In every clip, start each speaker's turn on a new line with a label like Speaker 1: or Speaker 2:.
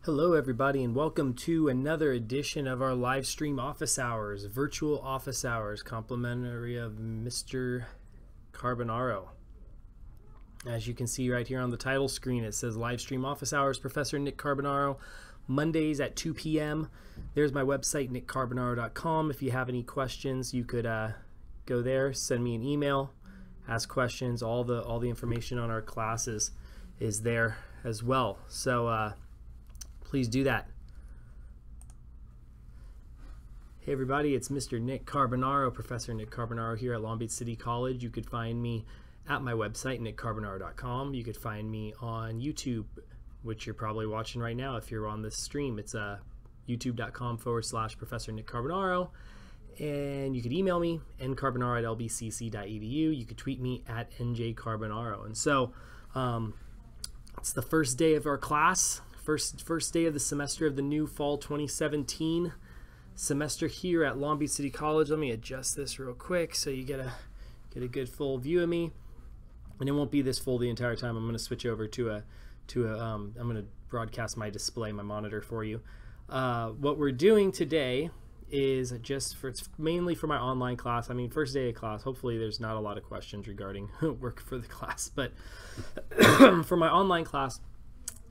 Speaker 1: Hello everybody and welcome to another edition of our live stream office hours, virtual office hours, complimentary of Mr. Carbonaro. As you can see right here on the title screen, it says live stream office hours, Professor Nick Carbonaro, Mondays at 2 p.m. There's my website, nickcarbonaro.com. If you have any questions, you could go there, send me an email, ask questions. All the information on our classes is there as well. So please do that. Hey everybody, it's Mr. Nick Carbonaro, Professor Nick Carbonaro here at Long Beach City College. You could find me at my website, nickcarbonaro.com. You could find me on YouTube, which you're probably watching right now if you're on this stream. It's youtube.com/Professor Nick Carbonaro. And you could email me, ncarbonaro@lbcc.edu. You could tweet me at njcarbonaro. And so it's the first day of our class. First day of the semester of the new fall 2017 semester here at Long Beach City College. Let me adjust this real quick so you get a good full view of me, and it won't be this full the entire time. I'm going to switch over to I'm going to broadcast my display, my monitor for you. What we're doing today is it's mainly for my online class. I mean, first day of class. Hopefully, there's not a lot of questions regarding work for the class, but for my online class.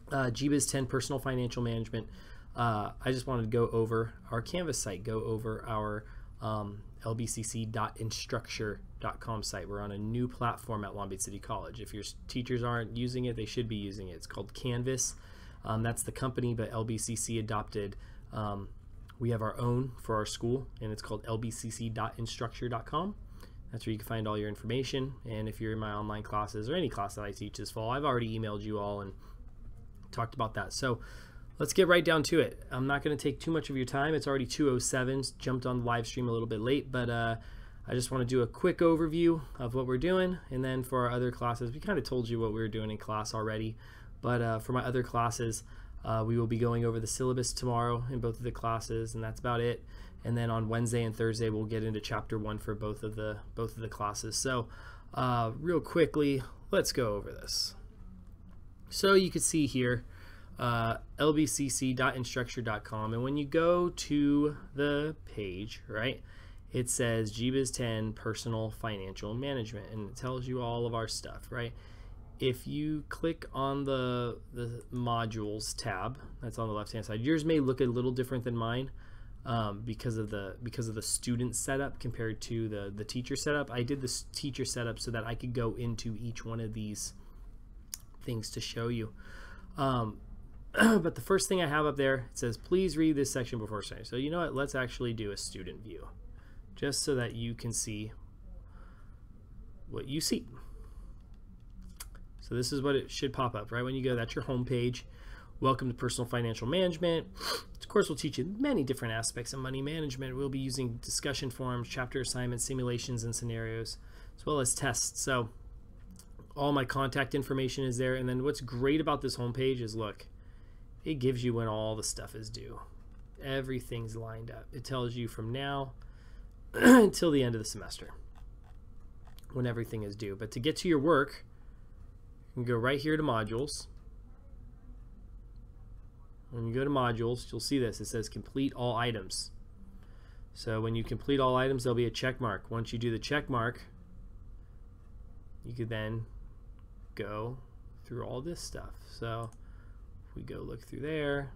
Speaker 1: GBUS 10 Personal Financial Management. I just wanted to go over our Canvas site, go over our lbcc.instructure.com site. We're on a new platform at Long Beach City College. If your teachers aren't using it, they should be using it. It's called Canvas. That's the company, but LBCC adopted. We have our own for our school, and it's called lbcc.instructure.com. That's where you can find all your information. And if you're in my online classes or any class that I teach this fall, I've already emailed you all and talked about that. So let's get right down to it. I'm not going to take too much of your time. It's already 2:07. Jumped on the live stream a little bit late, but I just want to do a quick overview of what we're doing, and then for our other classes, we kind of told you what we were doing in class already, but for my other classes, we will be going over the syllabus tomorrow in both of the classes, and that's about it. And then on Wednesday and Thursday, we'll get into chapter 1 for both of the classes. So real quickly, let's go over this. So you can see here lbcc.instructure.com, and when you go to the page, right, it says GBUS 10 Personal Financial Management, and it tells you all of our stuff, right? If you click on the modules tab that's on the left hand side, yours may look a little different than mine because of the student setup compared to the teacher setup. I did this teacher setup so that I could go into each one of these things to show you. But the first thing I have up there, it says please read this section before starting. So you know what, let's actually do a student view just so that you can see what you see. So this is what it should pop up right when you go. That's your home page. Welcome to Personal Financial Management. Of course, we'll teach you many different aspects of money management. We'll be using discussion forums, chapter assignments, simulations, and scenarios, as well as tests. So all my contact information is there. And then what's great about this homepage is, look, it gives you when all the stuff is due. Everything's lined up. It tells you from now until the end of the semester when everything is due. But to get to your work, you can go right here to modules. When you go to modules, you'll see this. It says complete all items. So when you complete all items, there'll be a check mark. Once you do the check mark, you could then go through all this stuff. So if we go look through there,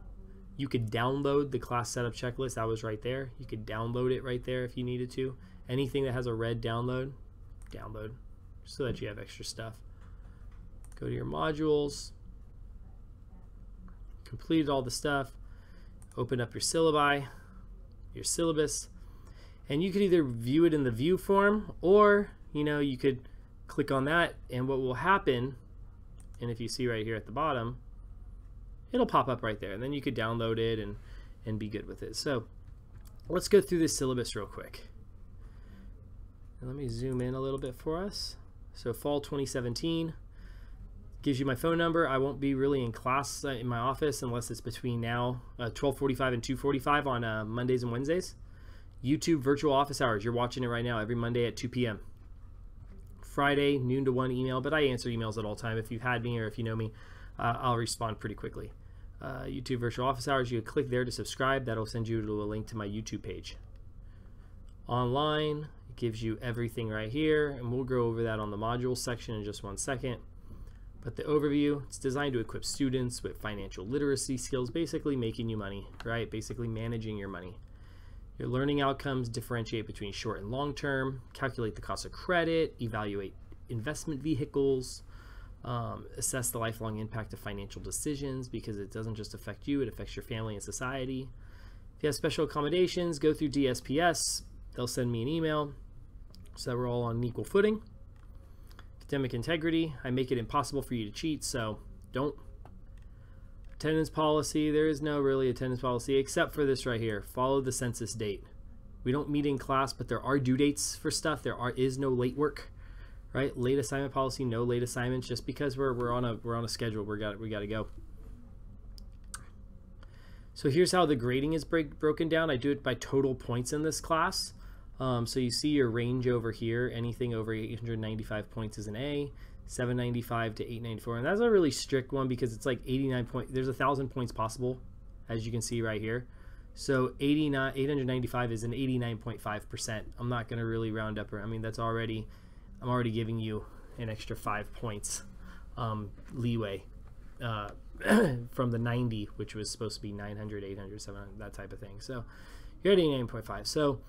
Speaker 1: you could download the class setup checklist. That was right there. You could download it right there if you needed to. Anything that has a red download so that you have extra stuff. Go to your modules, completed all the stuff, open up your syllabi, your syllabus, and you could either view it in the view form, or you could click on that, and what will happen, and if you see right here at the bottom, it'll pop up right there, and then you could download it and be good with it. So let's go through this syllabus real quick. And let me zoom in a little bit for us. So fall 2017 gives you my phone number. I won't be really in class in my office unless it's between now 12:45 and 2:45 on Mondays and Wednesdays. YouTube virtual office hours. You're watching it right now every Monday at 2 p.m. Friday, noon to 1 email, but I answer emails at all time. If you've had me or if you know me, I'll respond pretty quickly. YouTube virtual office hours. You click there to subscribe. That'll send you to a link to my YouTube page. Online, it gives you everything right here, and we'll go over that on the modules section in just one second. But the overview, it's designed to equip students with financial literacy skills, basically making you money, right? Basically managing your money. Your learning outcomes differentiate between short and long term, calculate the cost of credit, evaluate investment vehicles, assess the lifelong impact of financial decisions, because it doesn't just affect you, it affects your family and society. If you have special accommodations, go through DSPS. They'll send me an email so that we're all on an equal footing. Academic integrity, I make it impossible for you to cheat, so don't. Attendance policy, there is no really attendance policy except for this right here. Follow the census date. We don't meet in class, but there are due dates for stuff. There is no late work, right? Late assignment policy, no late assignments. Just because we're on a schedule, we got to go. So here's how the grading is broken down. I do it by total points in this class. So you see your range over here. Anything over 895 points is an A. 795 to 894, and that's a really strict one because it's like 89 points. There's 1,000 points possible, as you can see right here. So 895 is an 89.5%. I'm not going to really round up. I mean, I'm already giving you an extra 5 points leeway from the 90, which was supposed to be 900, 800, 700, that type of thing. So you're at 89.5. So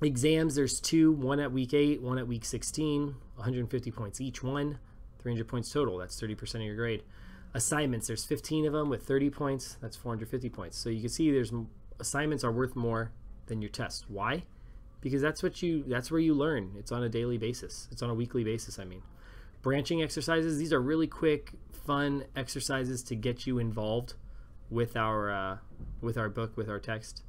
Speaker 1: exams, there's 2, one at week 8, one at week 16, 150 points each one, 300 points total. That's 30% of your grade. Assignments, there's 15 of them with 30 points. That's 450 points. So you can see assignments are worth more than your test. Why? Because that's where you learn. It's on a daily basis. It's on a weekly basis, I mean. Branching exercises, these are really quick, fun exercises to get you involved with our book, with our text.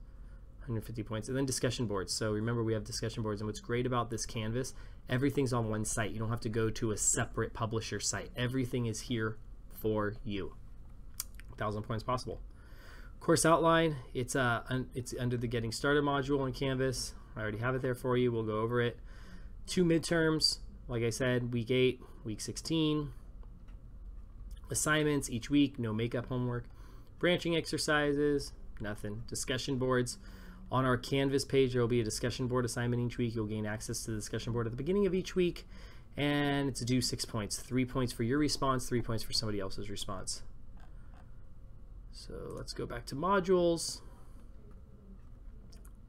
Speaker 1: 150 points. And then discussion boards. So remember, we have discussion boards, and what's great about this Canvas, everything's on one site. You don't have to go to a separate publisher site. Everything is here for you. 1,000 points possible. Course outline, it's under the Getting Started module on Canvas. I already have it there for you. We'll go over it. 2 midterms, like I said, week 8, week 16. Assignments each week, no makeup homework. Branching exercises, nothing. Discussion boards. On our Canvas page, there will be a discussion board assignment each week. You'll gain access to the discussion board at the beginning of each week, and it's due 6 points. 3 points for your response, 3 points for somebody else's response. So let's go back to modules.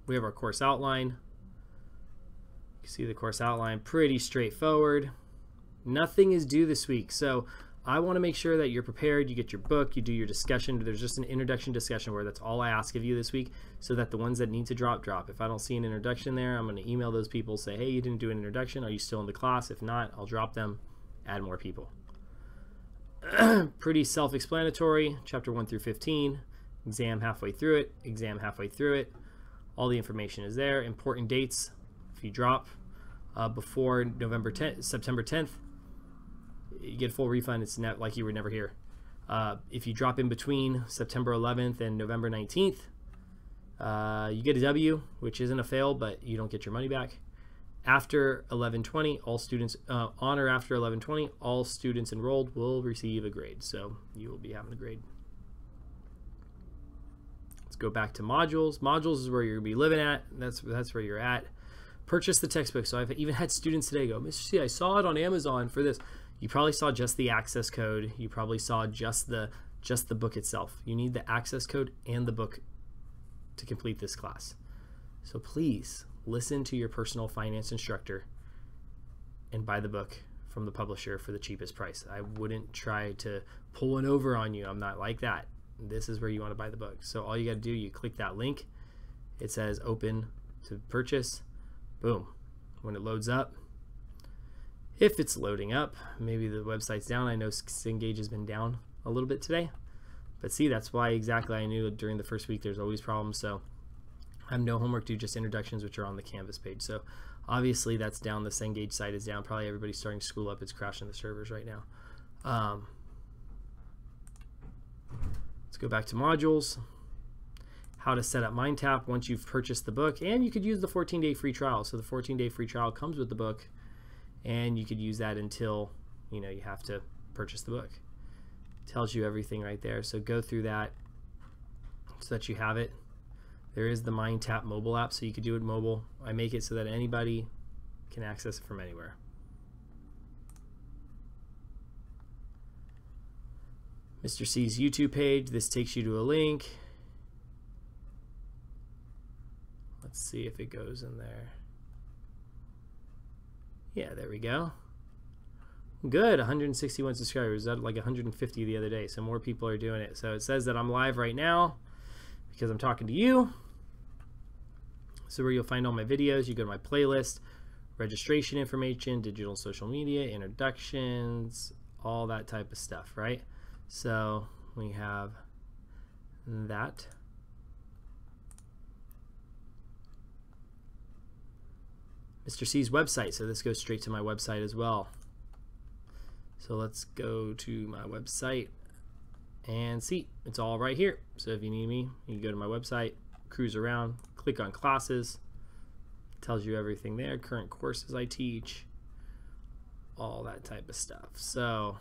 Speaker 1: We have our course outline. You can see the course outline, pretty straightforward. Nothing is due this week, so I want to make sure that you're prepared. You get your book, you do your discussion. There's just an introduction discussion board. That's all I ask of you this week, so that the ones that need to drop. If I don't see an introduction there, I'm going to email those people, say, hey, you didn't do an introduction. Are you still in the class? If not, I'll drop them, add more people. Pretty self-explanatory. Chapter 1 through 15. Exam halfway through it. Exam halfway through it. All the information is there. Important dates. If you drop before September 10th, you get a full refund. It's not like you were never here. If you drop in between September 11th and November 19th, you get a W, which isn't a fail, but you don't get your money back. After 11/20, all students on or after 11/20, all students enrolled will receive a grade. So you will be having a grade. Let's go back to modules. Modules is where you're gonna be living at. That's where you're at. Purchase the textbook. So I've even had students today go, Mr. C, I saw it on Amazon for this. You probably saw just the access code. You probably saw just the book itself. You need the access code and the book to complete this class. So please listen to your personal finance instructor and buy the book from the publisher for the cheapest price. I wouldn't try to pull one over on you. I'm not like that. This is where you want to buy the book. So all you got to do, you click that link. It says open to purchase. Boom. When it loads up, if it's loading up, maybe the website's down. I know Cengage has been down a little bit today, but see, that's why exactly I knew during the first week there's always problems. So I have no homework due, just introductions, which are on the Canvas page. So obviously that's down. The Cengage site is down. Probably everybody's starting school up. It's crashing the servers right now. Let's go back to modules. How to set up Mindtap once you've purchased the book, and you could use the 14-day free trial. So the 14-day free trial comes with the book, and you could use that until you have to purchase the book. Tells you everything right there. So go through that so that you have it. There is the Mindtap mobile app, so you could do it mobile. I make it so that anybody can access it from anywhere. Mr. C's YouTube page. This takes you to a link. Let's see if it goes in there. Yeah, there we go. Good, 161 subscribers. That like 150 the other day, so more people are doing it. So it says that I'm live right now because I'm talking to you. So where you'll find all my videos, you go to my playlist, registration information, digital social media, introductions, all that type of stuff, right? So we have that. Mr. C's website, so this goes straight to my website as well. So let's go to my website and see, it's all right here. So if you need me, you can go to my website, cruise around, click on classes, tells you everything there, current courses I teach, all that type of stuff. So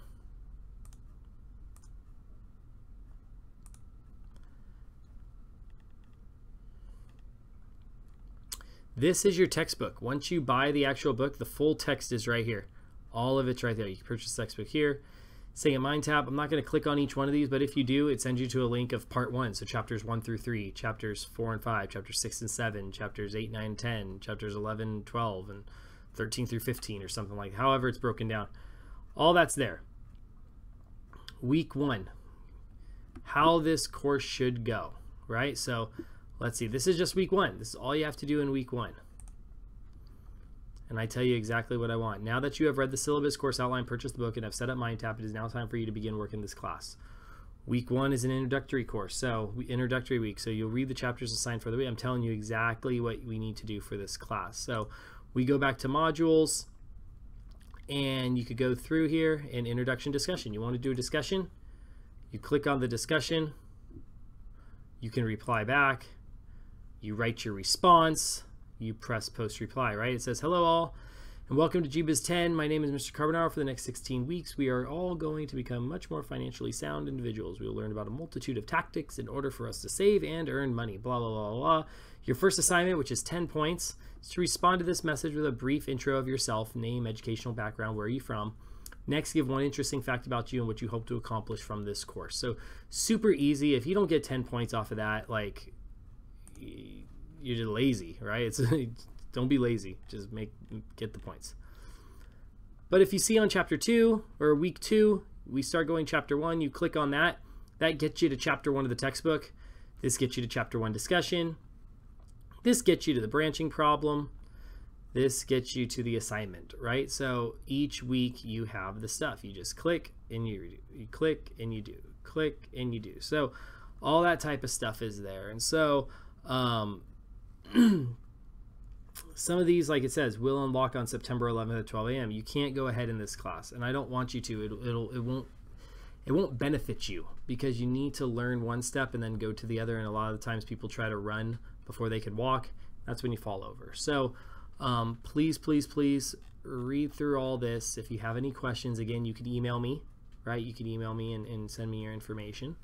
Speaker 1: this is your textbook. Once you buy the actual book, the full text is right here. All of it's right there. You can purchase the textbook here. Saying at Mindtap, I'm not going to click on each one of these, but if you do, it sends you to a link of part 1. So chapters 1 through 3, chapters 4 and 5, chapters 6 and 7, chapters 8, 9, 10, chapters 11, 12, and 13 through 15 or something like that. However it's broken down. All that's there. Week 1. How this course should go, right? So let's see. This is just week 1. This is all you have to do in week 1. And I tell you exactly what I want. Now that you have read the syllabus, course outline, purchased the book, and have set up Mindtap, it is now time for you to begin working this class. Week 1 is an introductory course, so introductory week. So you'll read the chapters assigned for the week. I'm telling you exactly what we need to do for this class. So we go back to modules, and you could go through here in introduction discussion. You want to do a discussion? You click on the discussion. You can reply back. You write your response. You press post reply, right? It says, hello all, and welcome to GBUS 10. My name is Mr. Carbonaro. For the next 16 weeks, we are all going to become much more financially sound individuals. We will learn about a multitude of tactics in order for us to save and earn money, blah, blah, blah, blah. Your first assignment, which is 10 points, is to respond to this message with a brief intro of yourself, name, educational background, where are you from. Next, give one interesting fact about you and what you hope to accomplish from this course. So super easy. If you don't get 10 points off of that, like, you're just lazy, right? It's don't be lazy. Just get the points. But if you see on chapter 2 or week 2, we start going chapter 1, you click on that. That gets you to chapter 1 of the textbook. This gets you to chapter 1 discussion. This gets you to the branching problem. This gets you to the assignment, right? So each week you have the stuff. You just click and you click and you do, click and you do. So all that type of stuff is there. And so some of these, like it says, will unlock on September 11th at 12 a.m. You can't go ahead in this class, and I don't want you to. It won't benefit you because you need to learn one step and then go to the other. And a lot of the times people try to run before they can walk. That's when you fall over. So please, please, please read through all this. If you have any questions, again, you can email me, right? You can email me and send me your information.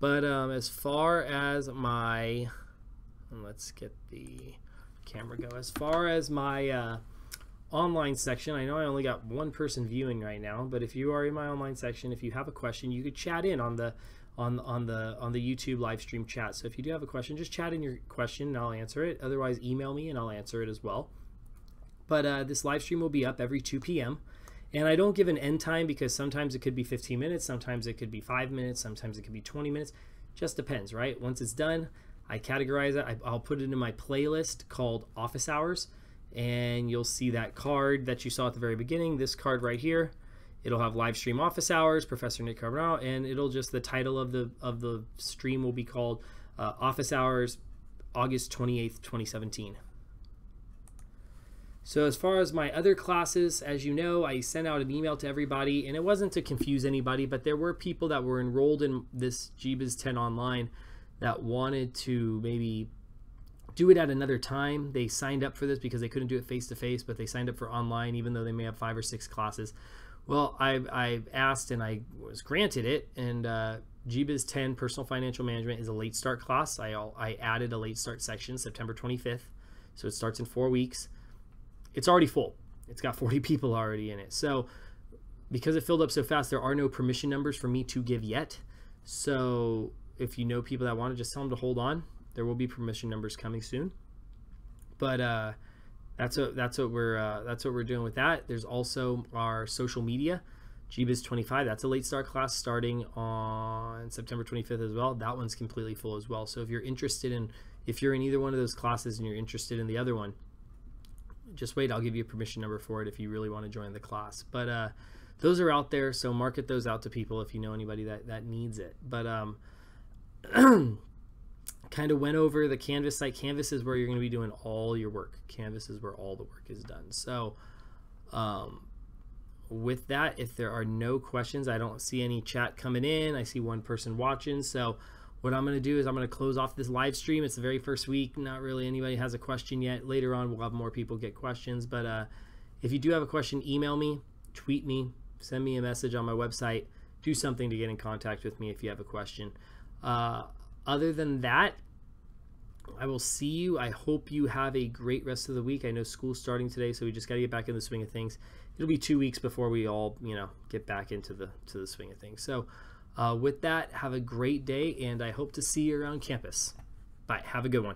Speaker 1: But as far as my let's get the camera go. As far as my online section, I know I only got one person viewing right now, but if you are in my online section, if you have a question, you could chat in on the YouTube live stream chat. So if you do have a question, just chat in your question and I'll answer it. Otherwise, email me and I'll answer it as well. But this live stream will be up every 2 p.m. And I don't give an end time because sometimes it could be 15 minutes, sometimes it could be 5 minutes, sometimes it could be 20 minutes. Just depends, right? Once it's done, I categorize it. I'll put it in my playlist called Office Hours, and you'll see that card that you saw at the very beginning, this card right here. It'll have live stream Office Hours, Professor Nick Carbonaro, and it'll just, the title of the stream will be called Office Hours, August 28th, 2017. So as far as my other classes, as you know, I sent out an email to everybody, and it wasn't to confuse anybody, but there were people that were enrolled in this GBUS 10 online that wanted to maybe do it at another time. They signed up for this because they couldn't do it face-to-face, but they signed up for online even though they may have 5 or 6 classes. Well, I've asked and I was granted it, and GBUS 10 Personal Financial Management is a late start class. I added a late start section September 25th, so it starts in 4 weeks. It's already full. It's got 40 people already in it. So because it filled up so fast, there are no permission numbers for me to give yet. So if you know people that want to, just tell them to hold on. There will be permission numbers coming soon. But that's what we're doing with that. There's also our social media, GBUS 25. That's a late start class starting on September 25th as well. That one's completely full as well. So if you're in either one of those classes and you're interested in the other one, just wait. I'll give you a permission number for it if you really want to join the class. But those are out there, so market those out to people if you know anybody that needs it. But kind of went over the Canvas site. Canvas is where you're going to be doing all your work. Canvas is where all the work is done. So with that, if there are no questions, I don't see any chat coming in. I see one person watching. So what I'm going to do is I'm going to close off this live stream. It's the very first week. Not really anybody has a question yet. Later on, we'll have more people get questions. But if you do have a question, email me, tweet me, send me a message on my website. Do something to get in contact with me if you have a question. Other than that, I will see you. I hope you have a great rest of the week. I know school's starting today, so we just got to get back in the swing of things. It'll be 2 weeks before we all, get back into the swing of things. So with that, have a great day, and I hope to see you around campus. Bye. Have a good one.